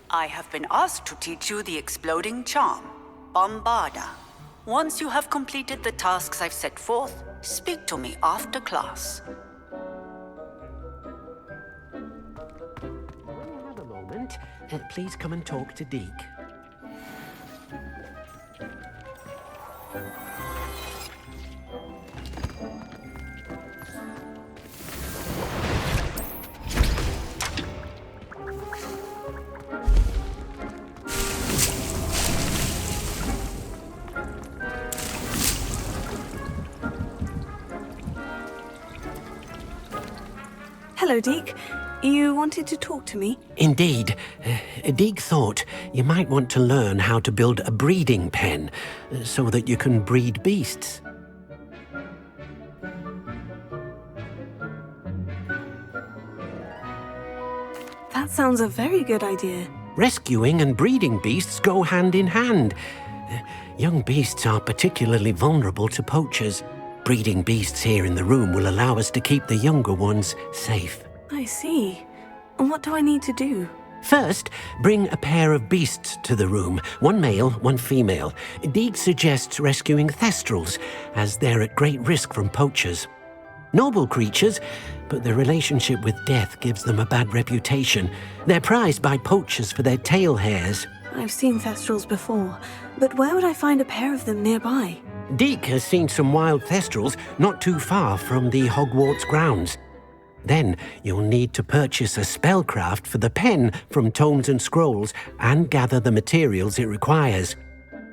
I have been asked to teach you the exploding charm, Bombarda. Once you have completed the tasks I've set forth, speak to me after class. When you have a moment, please come and talk to Deke. Hello, Deke. You wanted to talk to me? Indeed. Deke thought you might want to learn how to build a breeding pen so that you can breed beasts. That sounds a very good idea. Rescuing and breeding beasts go hand in hand. Young beasts are particularly vulnerable to poachers. Breeding beasts here in the room will allow us to keep the younger ones safe. I see. And what do I need to do? First, bring a pair of beasts to the room. One male, one female. Deke suggests rescuing thestrals, as they're at great risk from poachers. Noble creatures, but their relationship with death gives them a bad reputation. They're prized by poachers for their tail hairs. I've seen thestrals before, but where would I find a pair of them nearby? Deke has seen some wild thestrals not too far from the Hogwarts grounds. Then you'll need to purchase a spellcraft for the pen from Tomes and Scrolls and gather the materials it requires.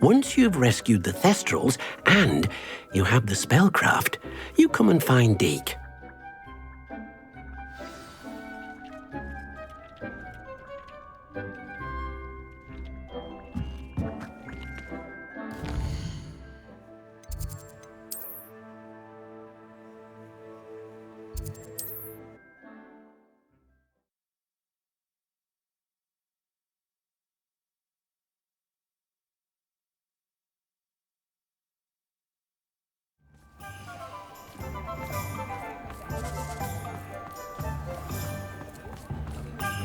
Once you've rescued the thestrals and you have the spellcraft, you come and find Deke.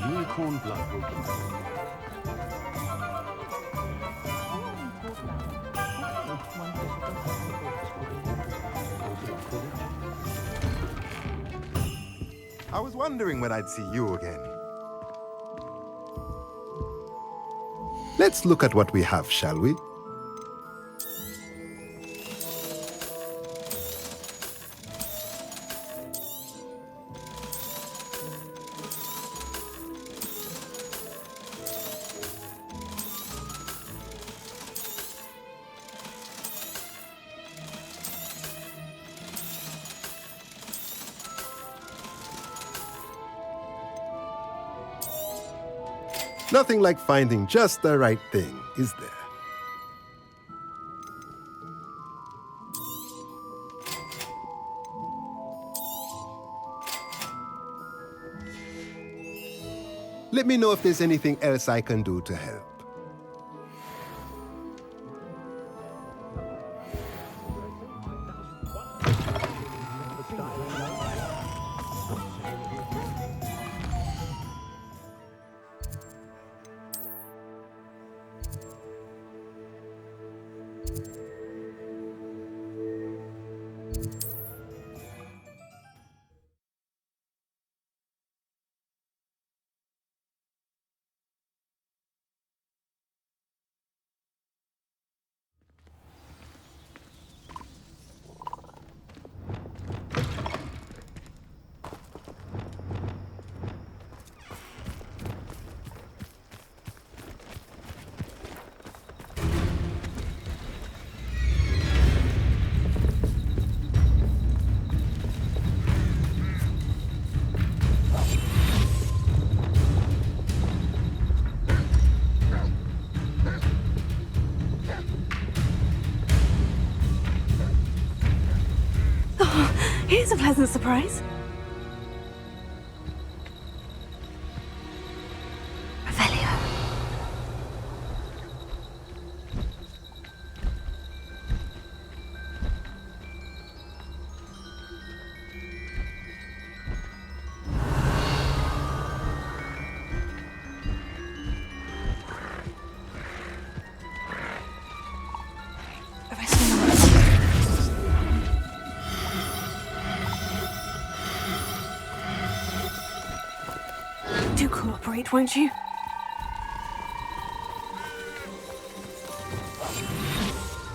Unicorn blood will keep I was wondering when I'd see you again. Let's look at what we have, shall we? Nothing like finding just the right thing, is there? Let me know if there's anything else I can do to help. Here's a pleasant surprise. Revelio. wait, won't you?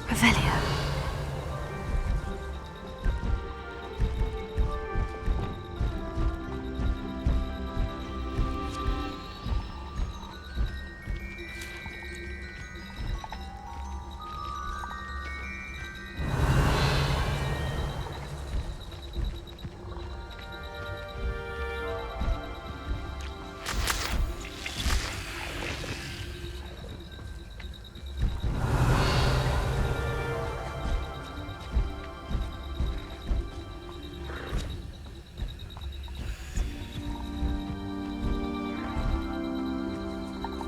Revelio.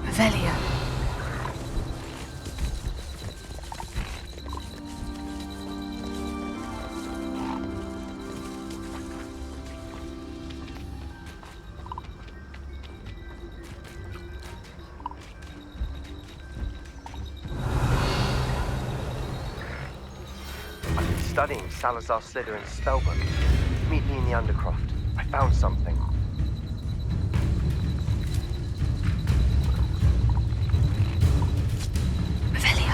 Revelio. I've been studying Salazar Slytherin's spellbook. Meet me in the Undercroft. I found something. Revelio.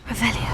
Revelio.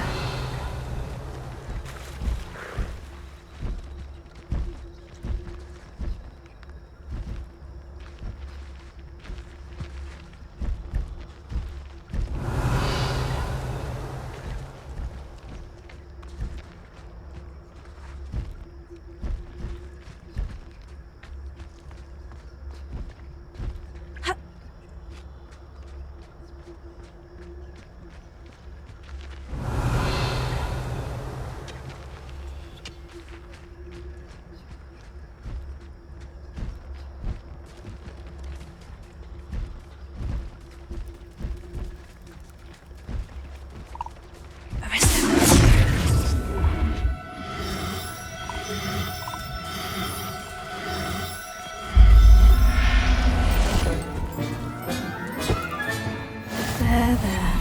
There.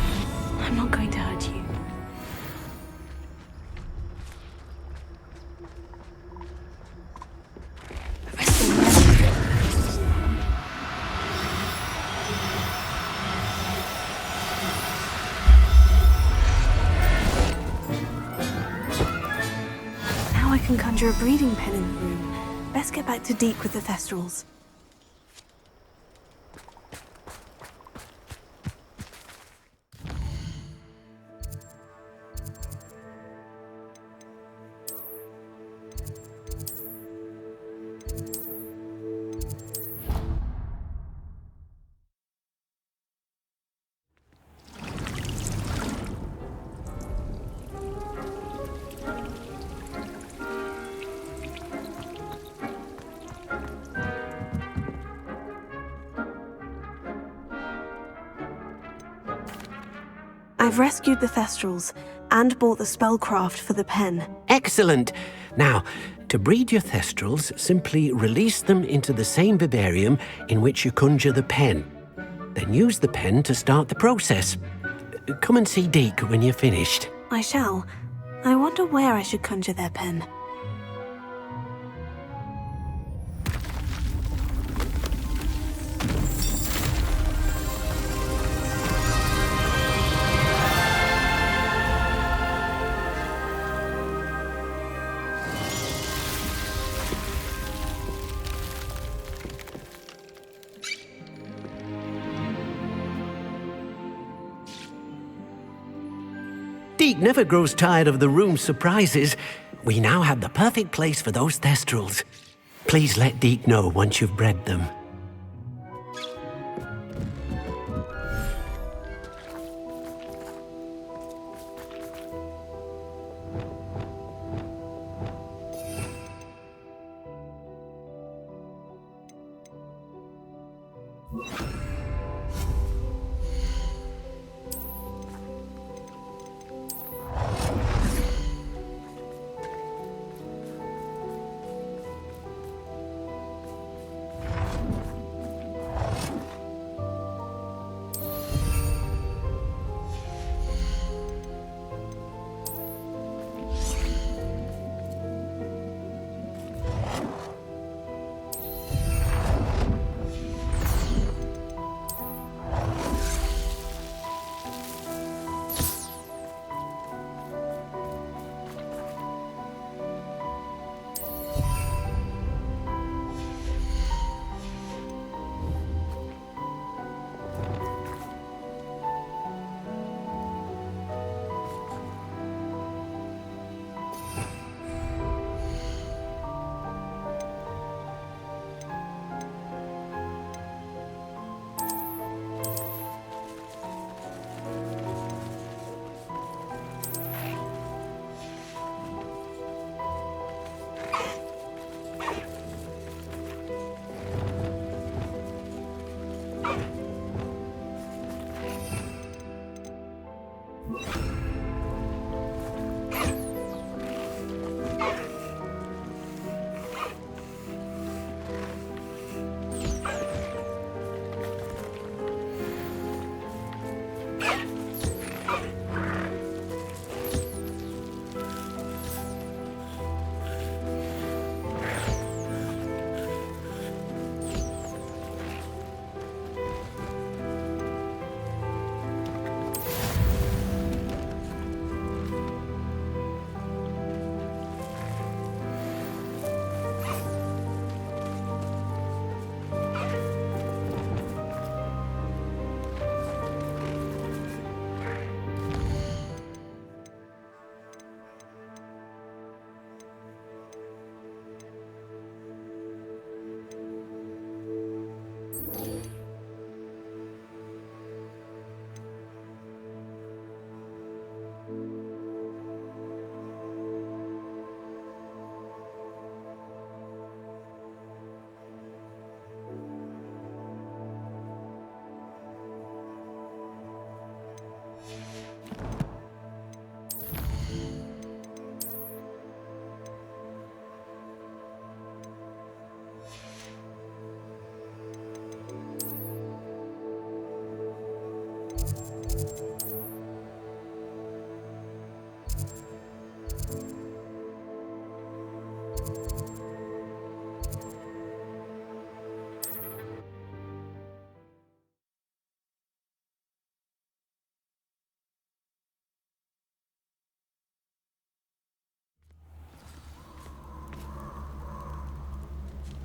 I'm not going to hurt you. Now I can conjure a breeding pen in the room. Best get back to Deke with the Thestrals. I've rescued the Thestrals and bought the spellcraft for the pen. Excellent. Now, to breed your Thestrals, simply release them into the same vivarium in which you conjure the pen. Then use the pen to start the process. Come and see Deke when you're finished. I shall. I wonder where I should conjure their pen. Deke never grows tired of the room's surprises. We now have the perfect place for those Thestrals. Please let Deke know once you've bred them.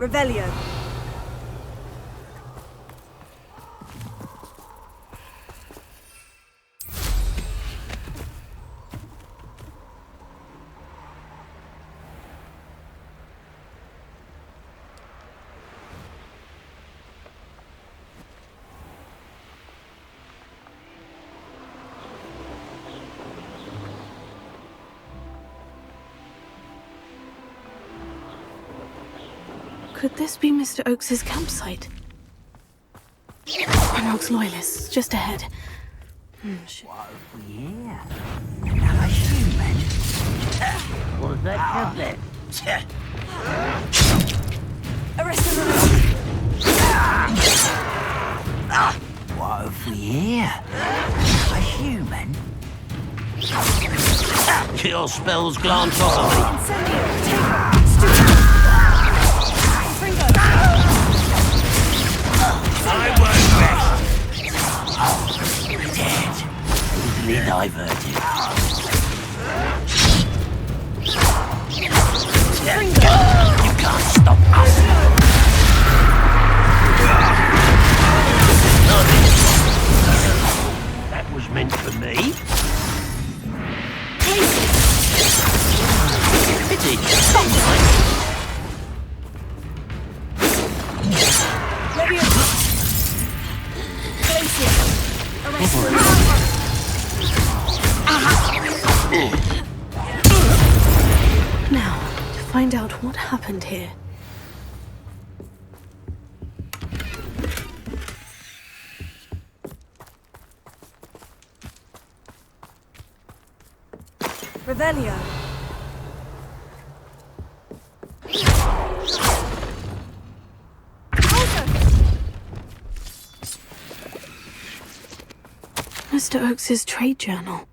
Revelio. Could this be Mr. Oakes's campsite? Ranrock's loyalists, just ahead. Yeah. Another human. Was that tablet? Arrest him! What have we here? A human? Kill spells glance off. Incendio! Take her! Stupid! Fringo! I work best. Dead. Easily diverted. Fringo! You can't stop us. That was meant for me. Pity. Levio! Glacier! Arrest him! Now, to find out what happened here. Revelio. Mr. Oakes's trade journal.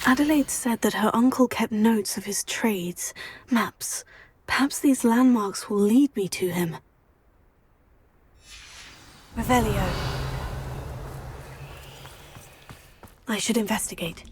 Adelaide said that her uncle kept notes of his trades, maps. Perhaps these landmarks will lead me to him. Revelio. I should investigate.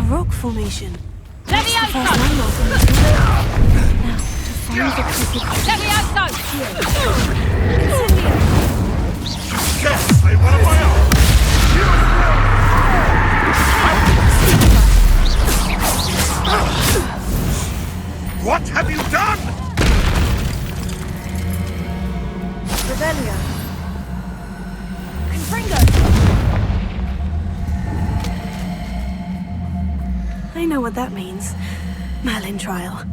Rock formation. That's the first landmark on the tour. Now, to find the people. Levioso! Incendio! Yes, they went away! What have you done? Revelio. Confringo! I know what that means. Merlin trial.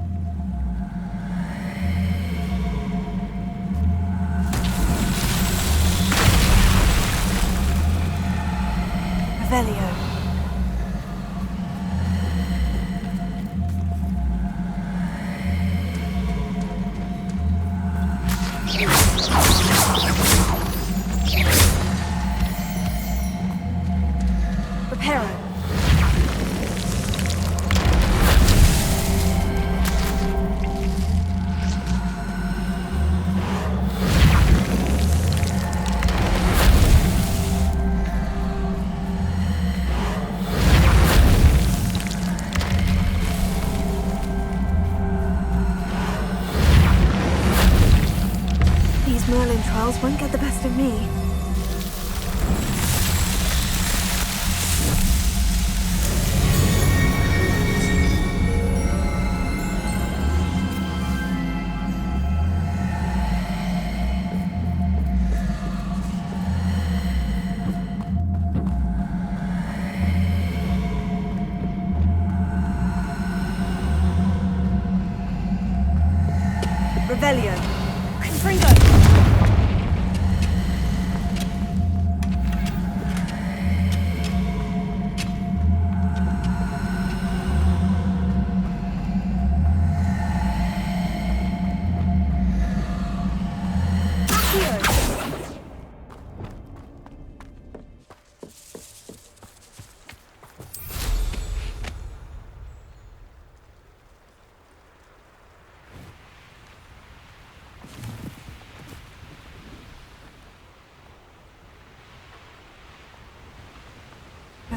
Revelio. Reparo. These Merlin trials won't get the best of me. Revelio. Confringo.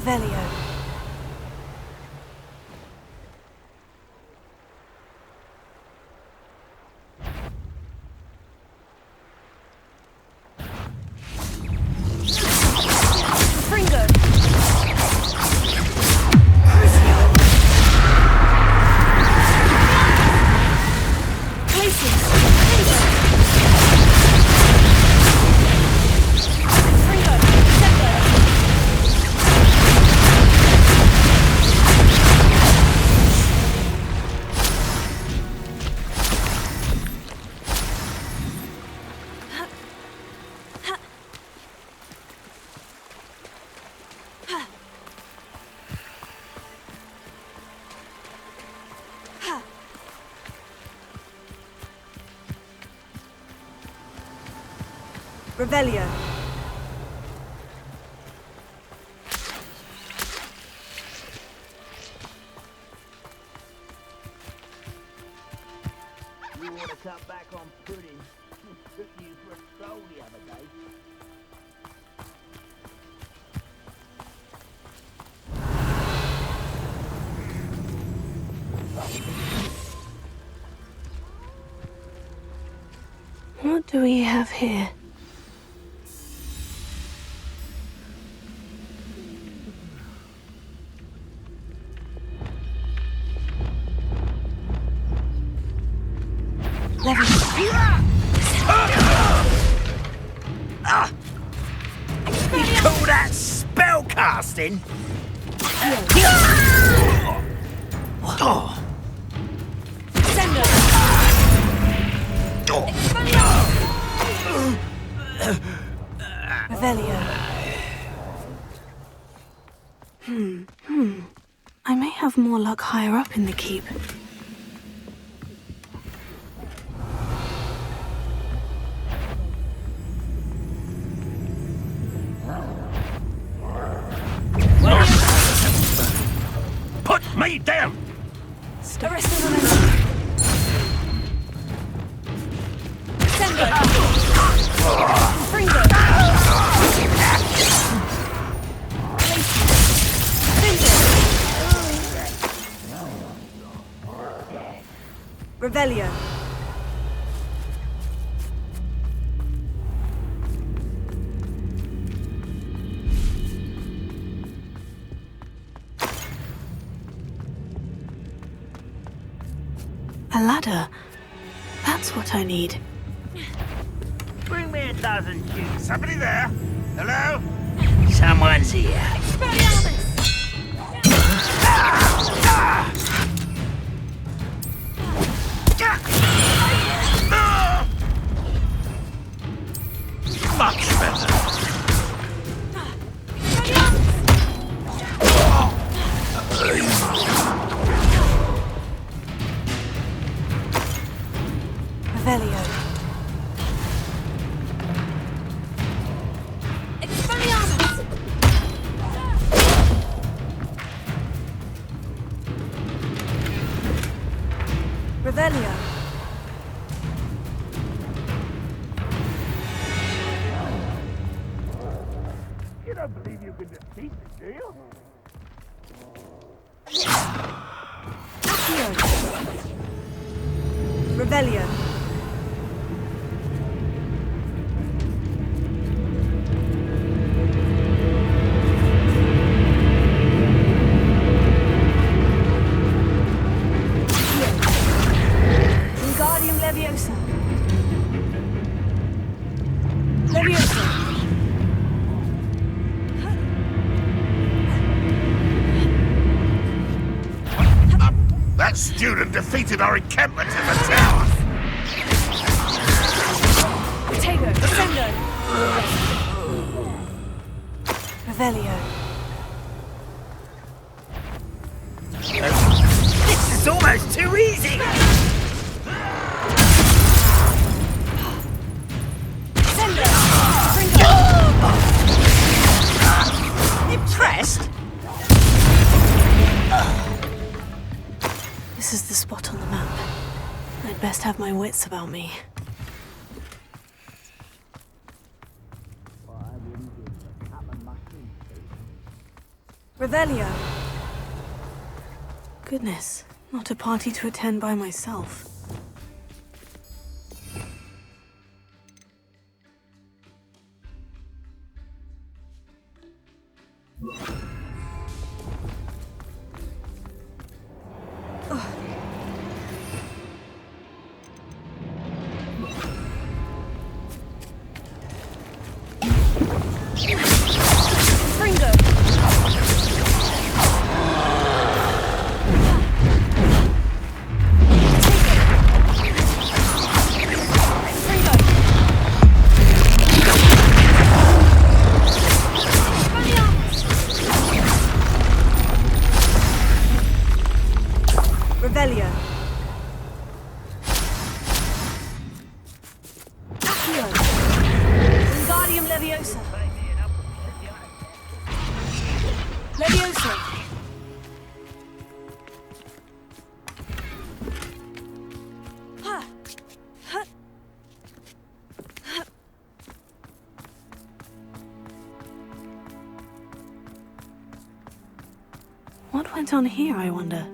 Revelio. Fringo. Places. Fringo. Septo. Revelio. You ought to cut back on pudding. Took you for a stroll the other day. What do we have here? You call that spell casting? Revelio. I may have more luck higher up in the keep. Put me down! Arresting momentum. Fringo. Revelio. A ladder. That's what I need. Bring me a dozen juice. Somebody there? Hello? Someone's here. Much better. Revelio. Revelio. You don't believe you can defeat me, do you? Accio. Revelio. Wingardium Leviosa. Leviosa. That student defeated our encampment in the tower. Tego. Descendo. Revelio. This is almost too easy! Descendo. Fringo. Impressed? This is the spot on the map. I'd best have my wits about me. Revelio. Goodness, not a party to attend by myself. Revelio. Accio. Wingardium Leviosa. Leviosa. What went on here, I wonder?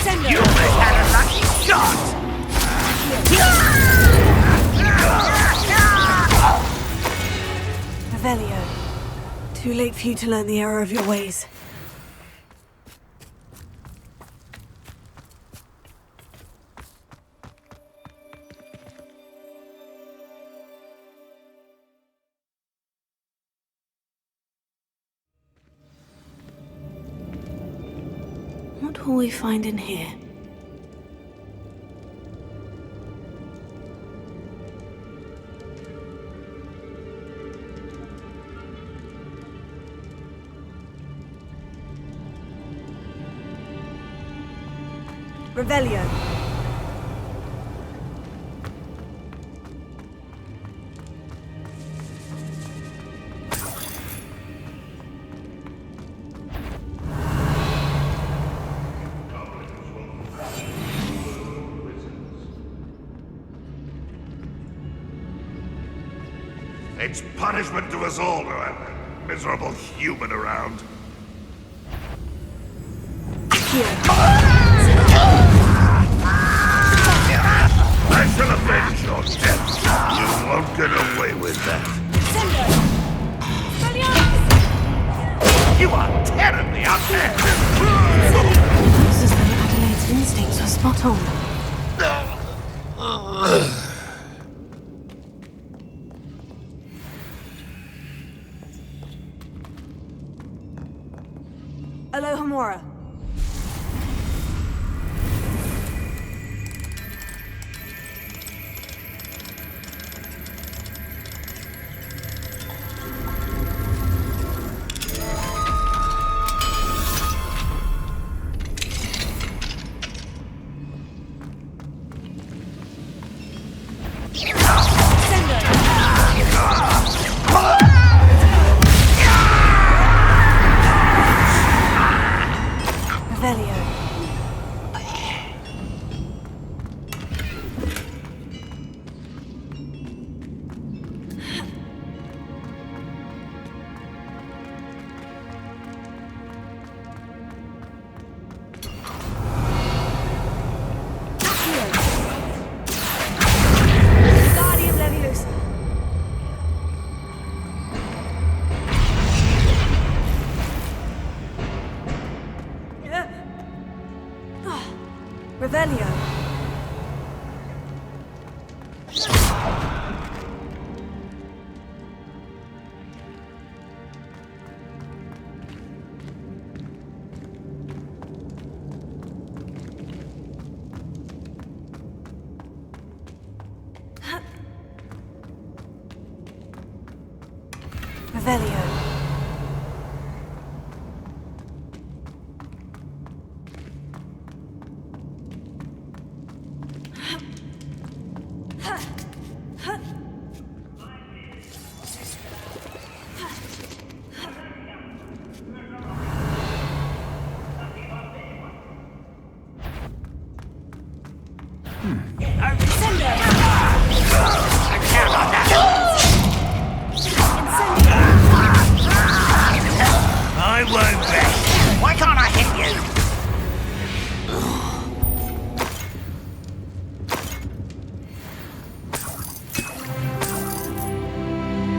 You may have a lucky shot! Revelio. Too late for you to learn the error of your ways. What will we find in here? Revelio. It's punishment to us all to have a miserable human around. I shall avenge your death. You won't get away with that. You are terribly unfair. Looks as though Adelaide's instincts were spot on. Alohomora. Revelio. Revelio.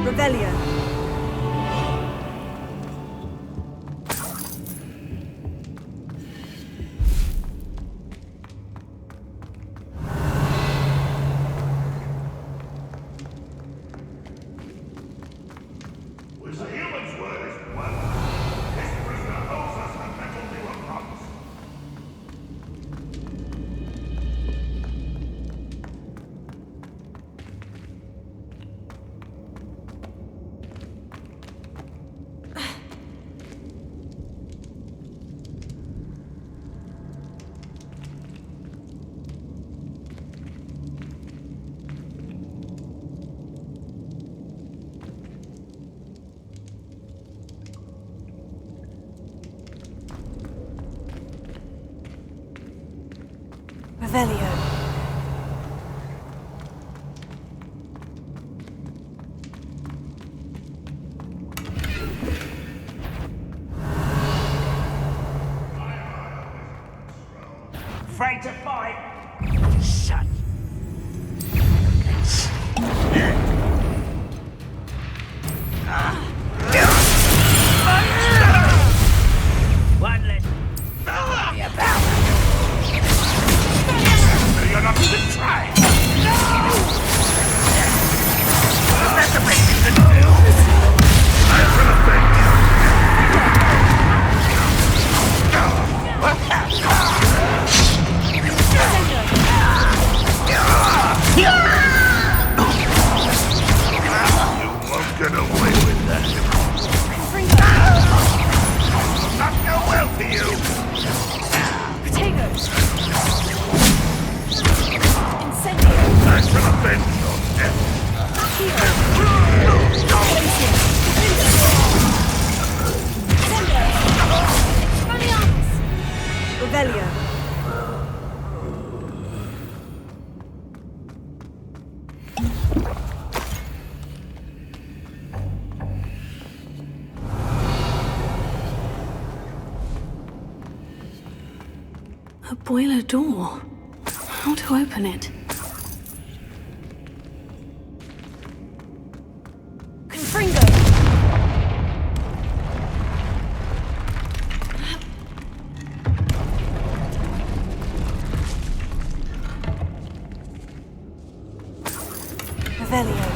Revelio. With a human's word is one. This prisoner owes us a metal we were promised. Revelio. Afraid to fight? Shut. One less. You're not even trying. That's the best you can do. I will avenge you. You won't get away with that. Not go well for you. Potatoes. I shall avenge your death. Revelio. A boiler door. How to open it? Confringo! Revelio.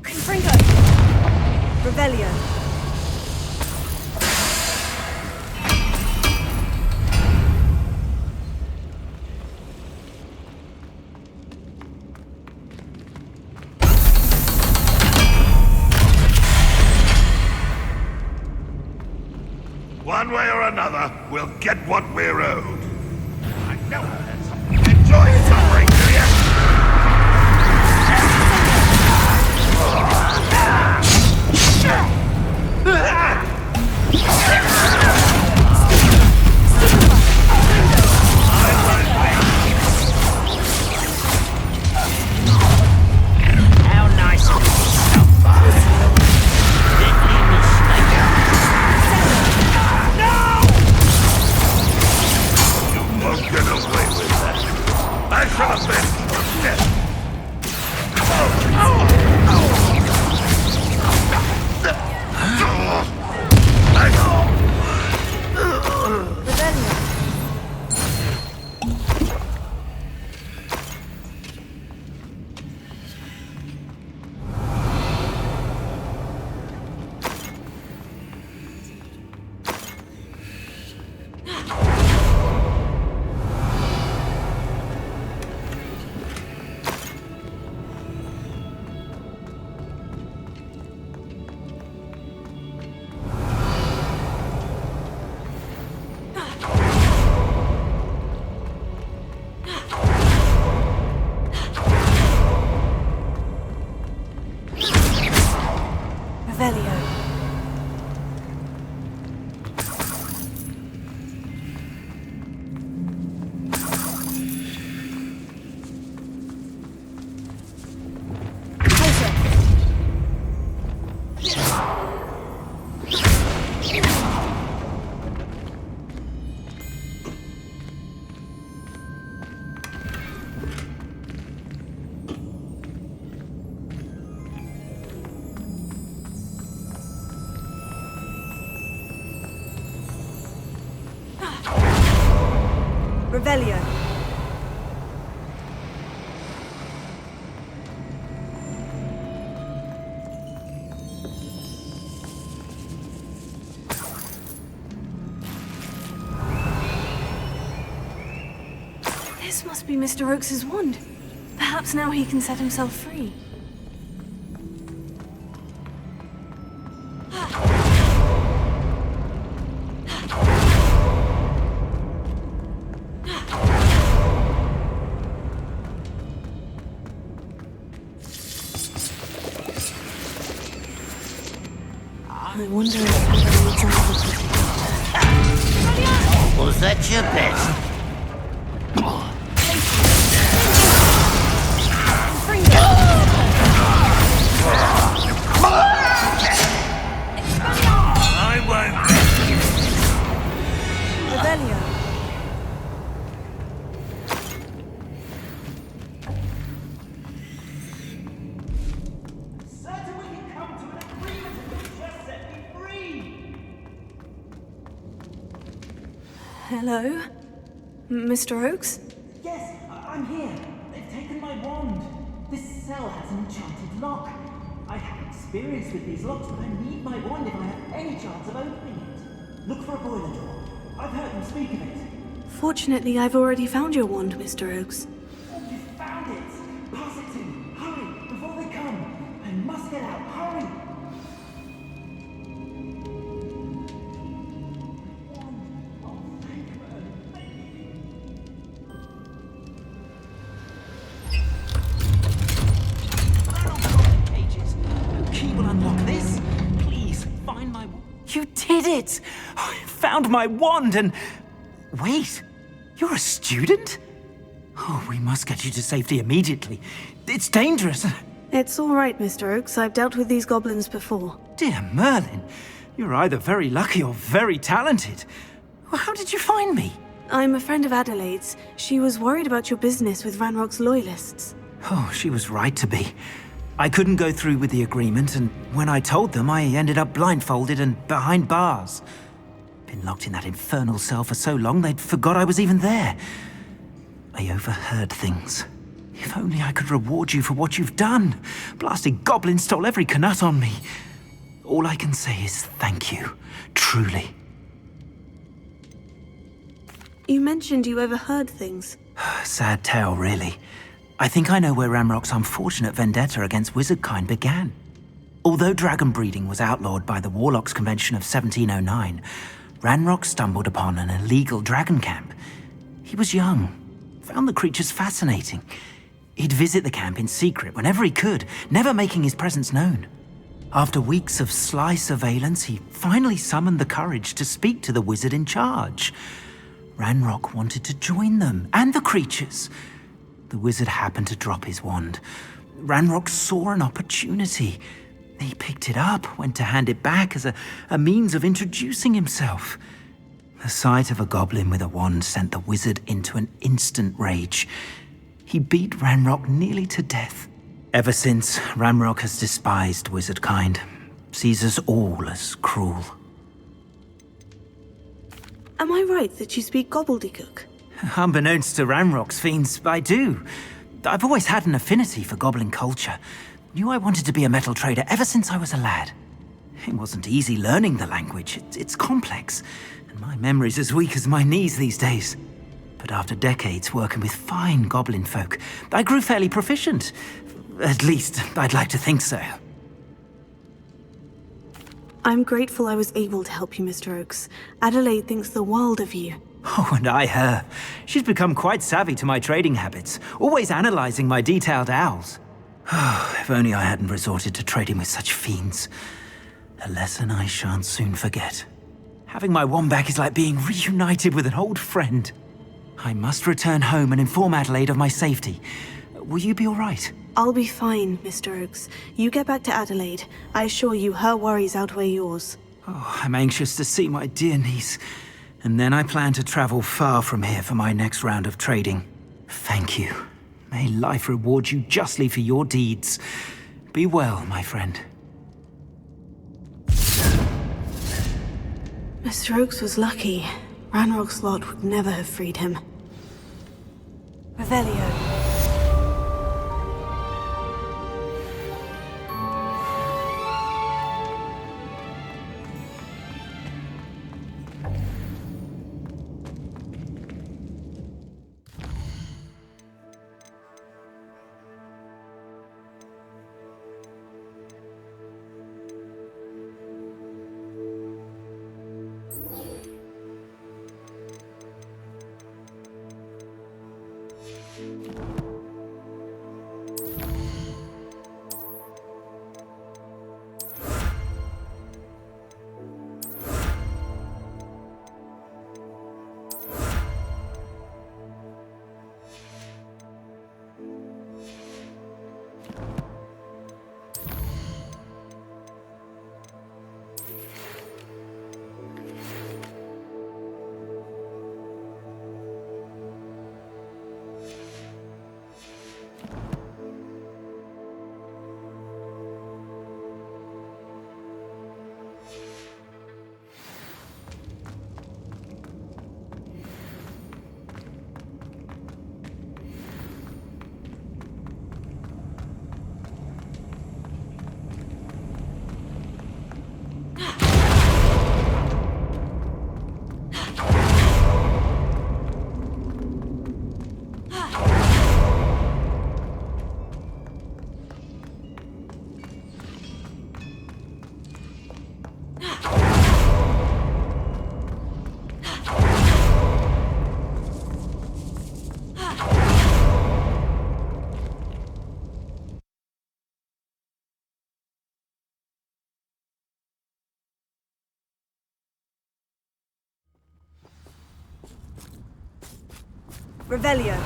Confringo! Revelio. One way or another, we'll get what we're owed. I know I had something. Enjoy suffering, do you? How nice of you, somebody. Let me mistake. You won't get away with that. I shall avenge your death. Revelio. This must be Mr. Oakes's wand. Perhaps now he can set himself free. I wonder if somebody needs a Was that your best? I won't. Revelio. Certain we can come to an agreement and just set me free! Hello? Mr. Oakes? Yes, I'm here. They've taken my wand. This cell has an enchanted lock. I have experience with these locks, but I need my wand if I have any chance of opening it. Look for a boiler door. I've heard them speak of it. Fortunately, I've already found your wand, Mr. Oakes. Oh, you found it! Pass it to me. Hurry, before they come. I must get out. Hurry! Oh, thank you, Merlin. Thank you. Cages. No key will unlock this. Please, find my wand. You did it! I found my wand and... Wait, you're a student? Oh, we must get you to safety immediately. It's dangerous. It's all right, Mr. Oakes. I've dealt with these goblins before. Dear Merlin, you're either very lucky or very talented. Well, how did you find me? I'm a friend of Adelaide's. She was worried about your business with Ranrock's loyalists. Oh, she was right to be. I couldn't go through with the agreement, and when I told them, I ended up blindfolded and behind bars. Been locked in that infernal cell for so long, they'd forgot I was even there. I overheard things. If only I could reward you for what you've done. Blasted goblin stole every canut on me. All I can say is thank you, truly. You mentioned you overheard things. Sad tale, really. I think I know where Ranrock's unfortunate vendetta against wizardkind began. Although dragon breeding was outlawed by the Warlocks Convention of 1709, Ranrock stumbled upon an illegal dragon camp. He was young, found the creatures fascinating. He'd visit the camp in secret whenever he could, never making his presence known. After weeks of sly surveillance, he finally summoned the courage to speak to the wizard in charge. Ranrock wanted to join them, and the creatures. The wizard happened to drop his wand. Ranrock saw an opportunity. He picked it up, went to hand it back as a means of introducing himself. The sight of a goblin with a wand sent the wizard into an instant rage. He beat Ranrock nearly to death. Ever since, Ranrock has despised wizardkind, sees us all as cruel. Am I right that you speak gobbledygook? Unbeknownst to Ranrock's fiends, I do. I've always had an affinity for goblin culture. Knew I wanted to be a metal trader ever since I was a lad. It wasn't easy learning the language. It's complex, and my memory's as weak as my knees these days. But after decades working with fine goblin folk, I grew fairly proficient. At least, I'd like to think so. I'm grateful I was able to help you, Mr. Oakes. Adelaide thinks the world of you. Oh, and I her. She's become quite savvy to my trading habits, always analyzing my detailed owls. If only I hadn't resorted to trading with such fiends. A lesson I shan't soon forget. Having my wand back is like being reunited with an old friend. I must return home and inform Adelaide of my safety. Will you be all right? I'll be fine, Mr. Oakes. You get back to Adelaide. I assure you her worries outweigh yours. Oh, I'm anxious to see my dear niece. And then I plan to travel far from here for my next round of trading. Thank you. May life reward you justly for your deeds. Be well, my friend. Mr. Oakes was lucky. Ranrock's lot would never have freed him. Revelio. Revelio.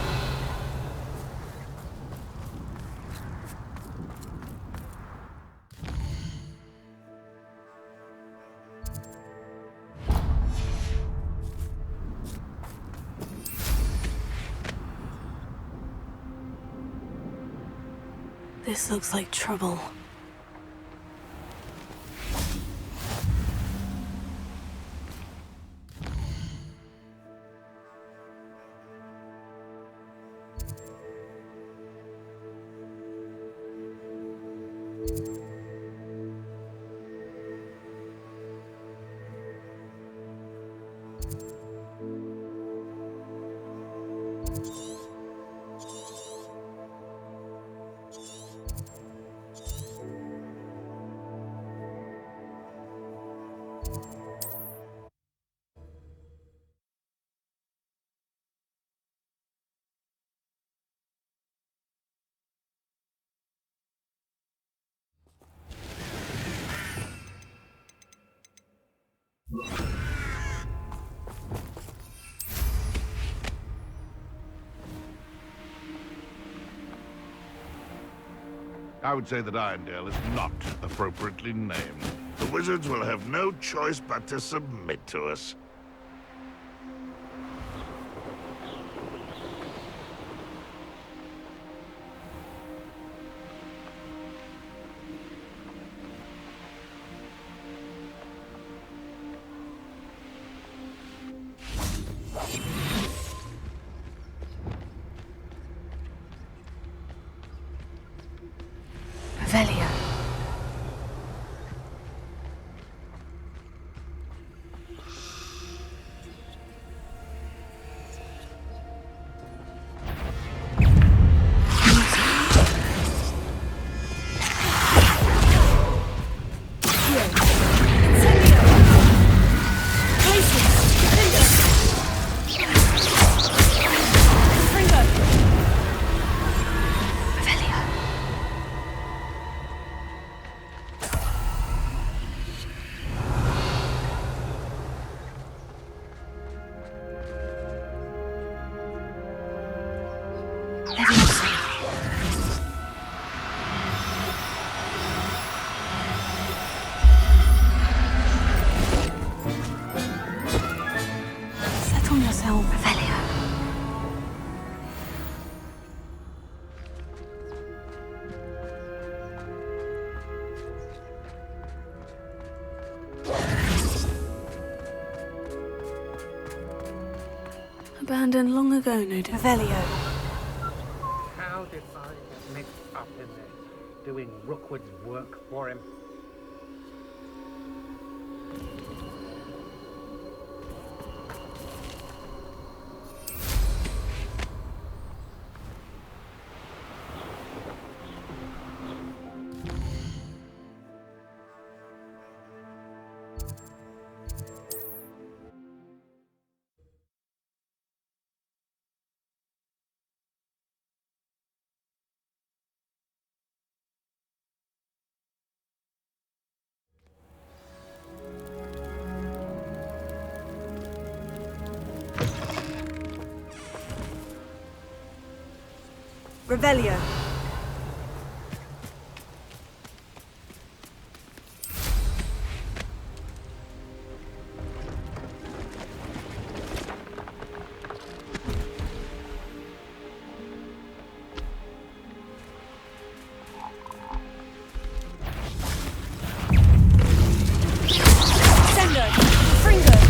This looks like trouble. I would say that Irondale is not appropriately named. The wizards will have no choice but to submit to us. Revelio. Settle yourself, Revelio. Abandoned long ago, no doubt. Revelio. did I get mixed up in this, doing Rookwood's work for him? Revelio. Sendo. Fringo.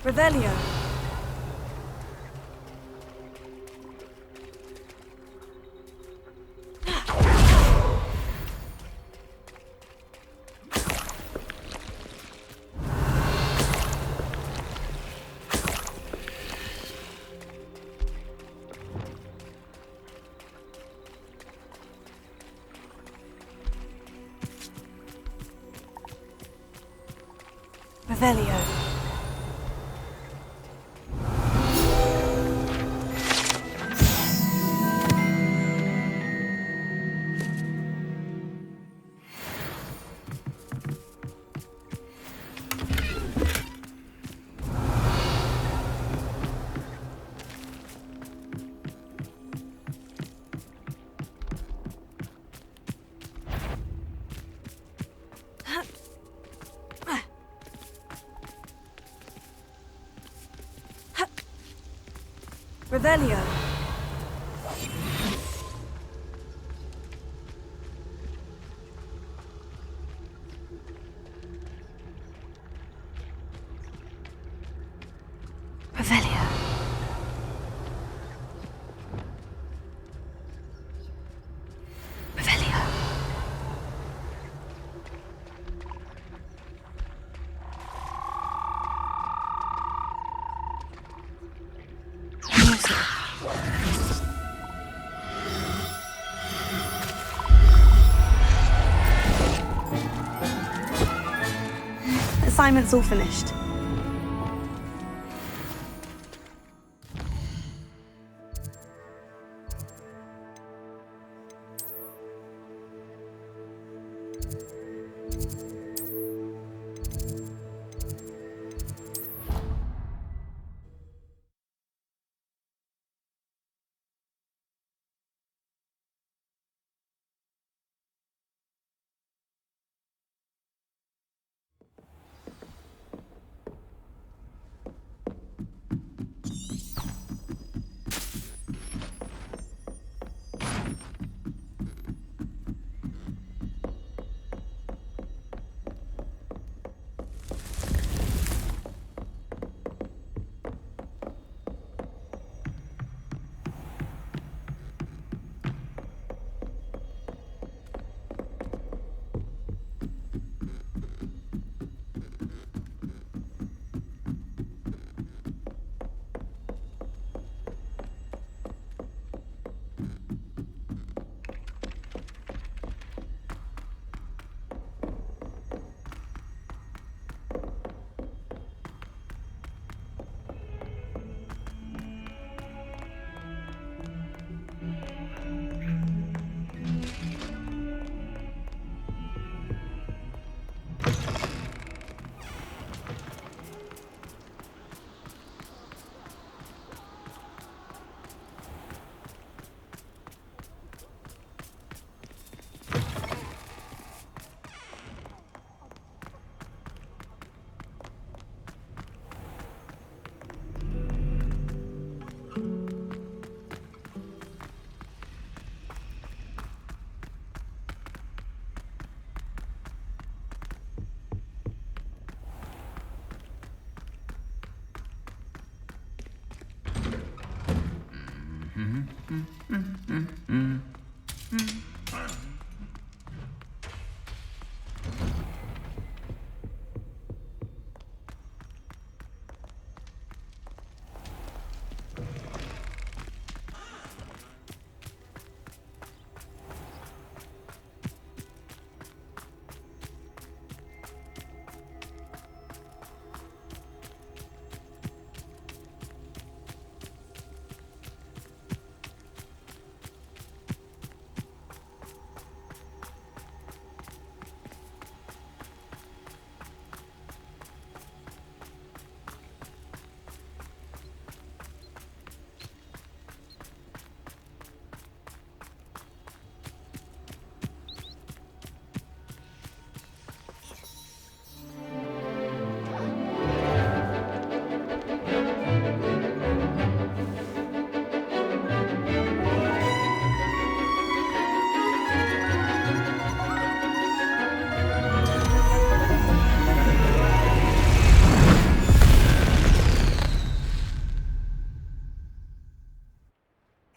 Revelio. Revelio. Revelio. Revelio. Revelio. Music. Assignment's all finished.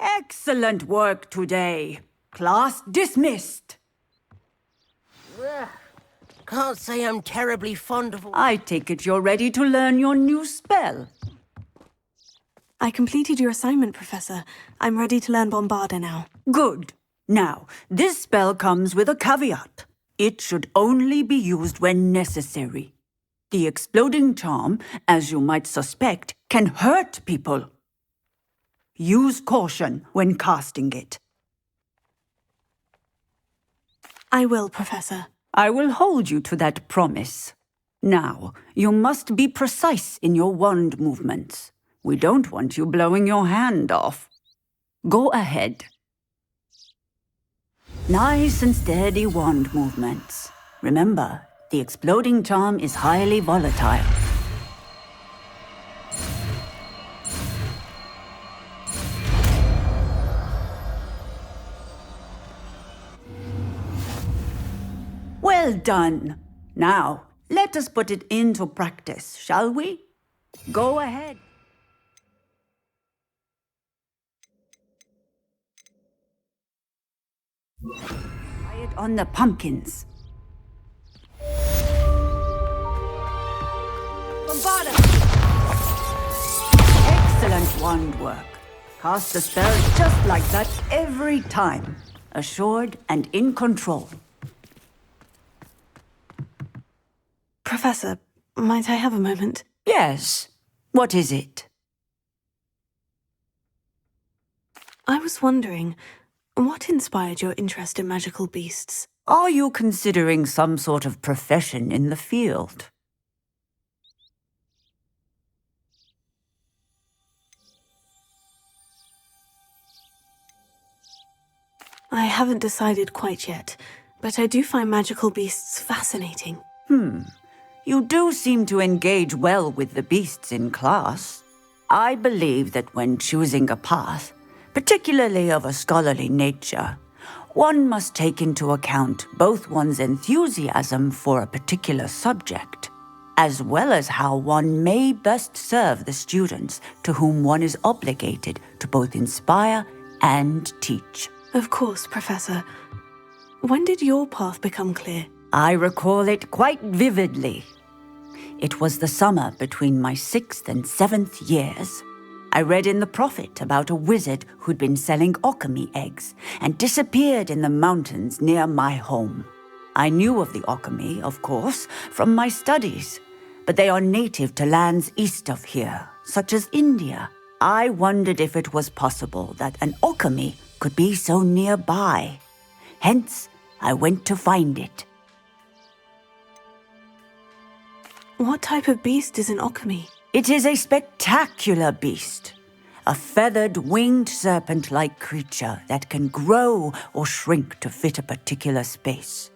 Excellent work today. Class dismissed. Can't say I'm terribly fond of... I take it you're ready to learn your new spell. I completed your assignment, Professor. I'm ready to learn Bombarda now. Good. Now, this spell comes with a caveat. It should only be used when necessary. The exploding charm, as you might suspect, can hurt people. Use caution when casting it. I will, Professor. I will hold you to that promise. Now, you must be precise in your wand movements. We don't want you blowing your hand off. Go ahead. Nice and steady wand movements. Remember, the exploding charm is highly volatile. Well done. Now, let us put it into practice, shall we? Go ahead. Try it on the pumpkins. Bombarda! Excellent wand work. Cast the spell just like that every time. Assured and in control. Professor, might I have a moment? Yes. What is it? I was wondering, what inspired your interest in magical beasts? Are you considering some sort of profession in the field? I haven't decided quite yet, but I do find magical beasts fascinating. You do seem to engage well with the beasts in class. I believe that when choosing a path, particularly of a scholarly nature, one must take into account both one's enthusiasm for a particular subject, as well as how one may best serve the students to whom one is obligated to both inspire and teach. Of course, Professor. When did your path become clear? I recall it quite vividly. It was the summer between my 6th and 7th years. I read in the Prophet about a wizard who'd been selling alchemy eggs and disappeared in the mountains near my home. I knew of the alchemy, of course, from my studies, but they are native to lands east of here, such as India. I wondered if it was possible that an alchemy could be so nearby. Hence, I went to find it. What type of beast is an alchemy? It is a spectacular beast. A feathered, winged serpent-like creature that can grow or shrink to fit a particular space.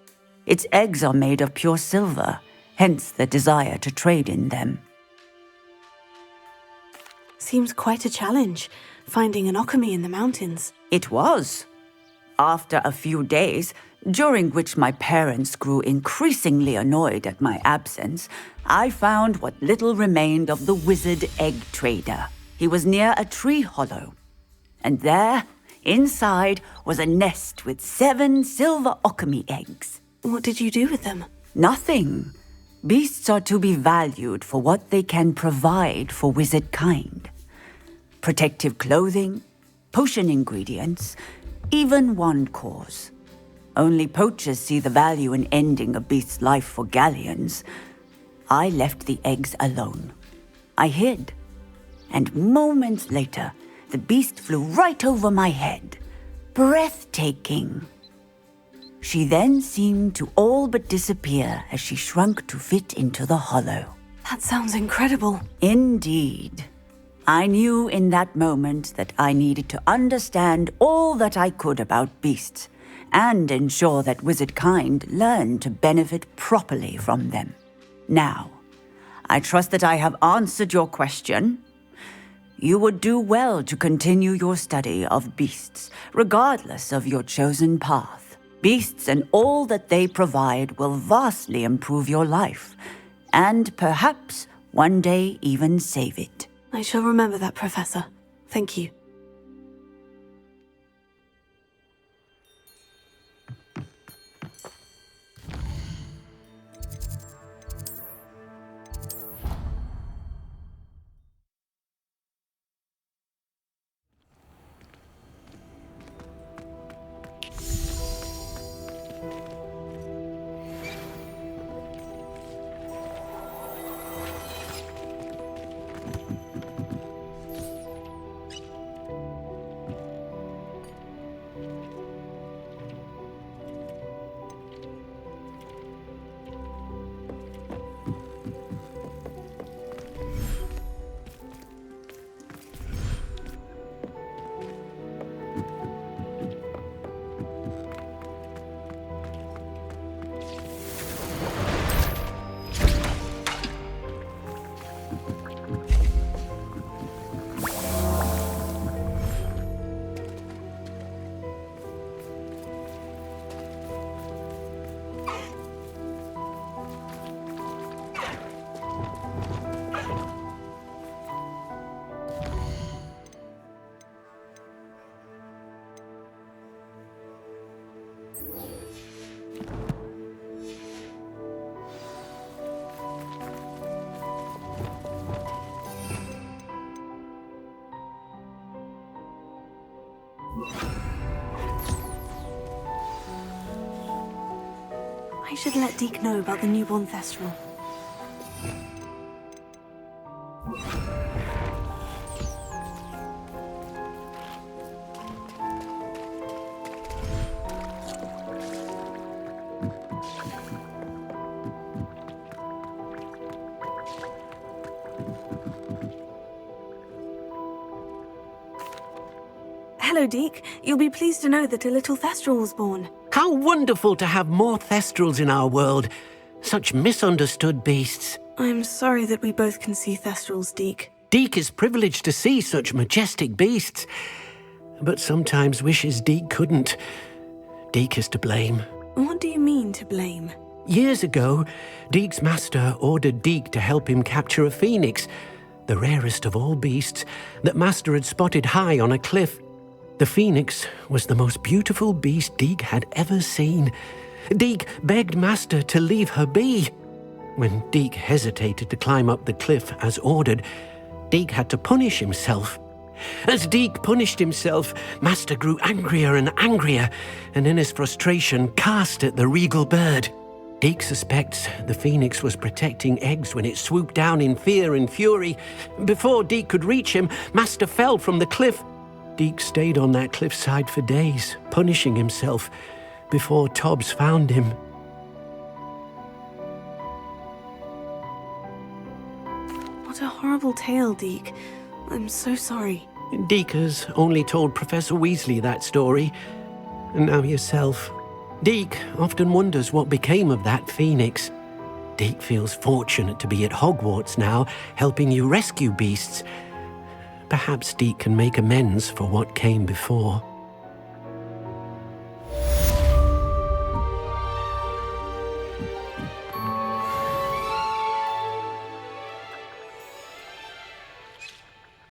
Its eggs are made of pure silver, hence the desire to trade in them. Seems quite a challenge, finding an alchemy in the mountains. It was. After a few days, during which my parents grew increasingly annoyed at my absence, I found what little remained of the wizard egg trader. He was near a tree hollow. And there, inside, was a nest with 7 silver alchemy eggs. What did you do with them? Nothing. Beasts are to be valued for what they can provide for wizard kind. Protective clothing, potion ingredients, even wand cores. Only poachers see the value in ending a beast's life for galleons. I left the eggs alone. I hid. And moments later, the beast flew right over my head. Breathtaking. She then seemed to all but disappear as she shrunk to fit into the hollow. That sounds incredible. Indeed. I knew in that moment that I needed to understand all that I could about beasts and ensure that wizard kind learned to benefit properly from them. Now, I trust that I have answered your question. You would do well to continue your study of beasts, regardless of your chosen path. Beasts and all that they provide will vastly improve your life, and perhaps one day even save it. I shall remember that, Professor. Thank you. should let Deke know about the newborn Thestral. Hello, Deke. You'll be pleased to know that a little Thestral was born. How wonderful to have more Thestrals in our world. Such misunderstood beasts. I'm sorry that we both can see Thestrals, Deke. Deke is privileged to see such majestic beasts, but sometimes wishes Deke couldn't. Deke is to blame. What do you mean, to blame? Years ago, Deke's master ordered Deke to help him capture a phoenix, the rarest of all beasts, that master had spotted high on a cliff. The phoenix was the most beautiful beast Deke had ever seen. Deke begged master to leave her be. When Deke hesitated to climb up the cliff as ordered, Deke had to punish himself. As Deke punished himself, master grew angrier and angrier, and in his frustration cast at the regal bird. Deke suspects the phoenix was protecting eggs when it swooped down in fear and fury. Before Deke could reach him, master fell from the cliff. Deke stayed on that cliffside for days, punishing himself, before Tobbs found him. What a horrible tale, Deke. I'm so sorry. Deke has only told Professor Weasley that story, and now yourself. Deke often wonders what became of that phoenix. Deke feels fortunate to be at Hogwarts now, helping you rescue beasts. Perhaps Deke can make amends for what came before.